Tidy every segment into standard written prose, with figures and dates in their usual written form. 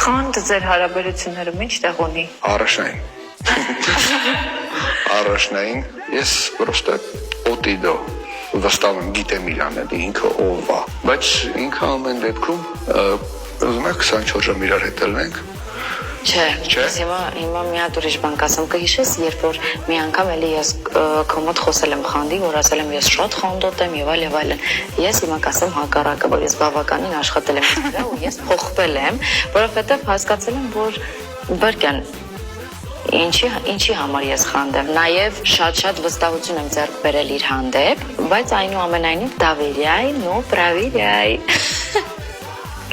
Խանդ ձեր հարաբերություններում ինչ տեղ ունի։ Առաջնային։ Առաջնային ես պրոստը օտիդո վստահ եմ գիտեմ իրան էլի ինքը ով է, բայց ինքը ամեն դեպքում ուզում եք 24 ժամ իրար հետ ելնենք։ Չէ, հիմա մի հատ ուրիշ բան կասեմ, կհիշես, երբ որ մի անգամ էլի ես քո մոտ խոսել եմ խանդի, որ ասել եմ ես շատ խանդոտ եմ եւ այլն։ Ես հիմա կասեմ հակառակը, որ ես բավականին աշխատել եմ դրա ու ես փոխվել եմ, որովհետեւ հասկացել եմ, որ բրկյան ինչի համար ես խանդեմ, նաև շատ վստահություն եմ ձեռք բերել իր հանդեպ, բայց այնուամենայնիվ доверяй, но проверяй։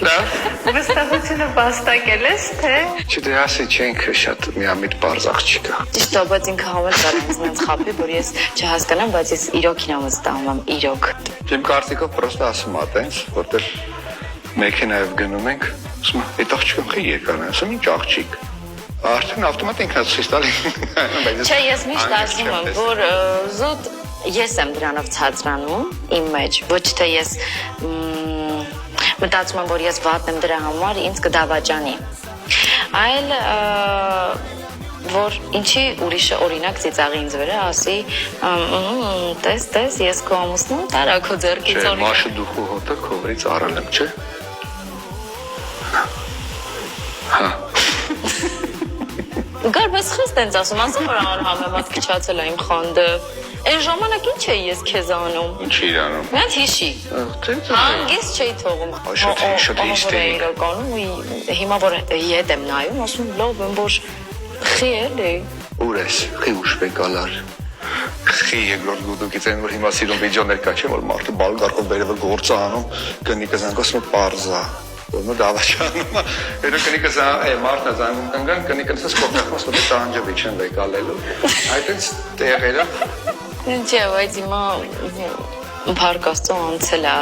Լավ, վստահությունը վաստակել ես, թե։ Չդե ասի չենք շատ միամիտ բարձ աղջիկա։ Ճիշտ է, բայց ինքը համել կարող ինձ խափի, որ ես չհասկանամ, բայց ես իրոքին եմ վստահում եմ, իրոք։ Իմ կարծիքով պրոստը ասում ա տենց, որտեղ մեքենայով գնում ենք, ասում այդ աղջիկը խի եկան, ասում ինչ աղջիկ։ Արդեն ավտոմատ ինքնաց ցույց տալի։ Չէ, ես միշտ ասում եմ, որ զուտ ես եմ դրանով ցածրանում իմ մեջ, ոչ թե ես մտածում եմ, որ ես վատն եմ դրա համար, ինձ կդավաճանի։ Այլ որ ինչի ուրիշը օրինակ ծիծաղի ինձ վրա, ասի տես, ես քո ամուսնու տարա քո ձեռքից օրինակ։ Չէ, մաշը դուխու հոտը քովրից առել եմ, չէ։ Հա։ Գար, բայց խես տենց ասում, ասում որ համեմատ քիչացել է իմ խանդը։ Այն ժամանակ ինչ էի ես քեզ անում։ Ինչ իրանում։ Մի հատ հիշի։ Հանգիստ չէի թողում։ Շատ հիստերիկ։ Իրականում ու հիմա որ ետ եմ նայում, ասում լավ եմ, որ խի էլի։ Ուր ես, խի ուշ բեկալար։ Խի երկրորդ գուտուկից այն որ հիմա սիրուն վիդեոներ կա չէ, որ մարդը բալգարկով վերևը գործ անում, կնիկը զանգում պարզա։ Որնո դավաճանում, հետո կնիկը մարդը զանգում կանգան, կնիկը ասես կողքախոս որ տանջվի չեն վեկալելու։ Այդպես տեղերը Չէ, բայց հիմա Փառք Աստծո անցել է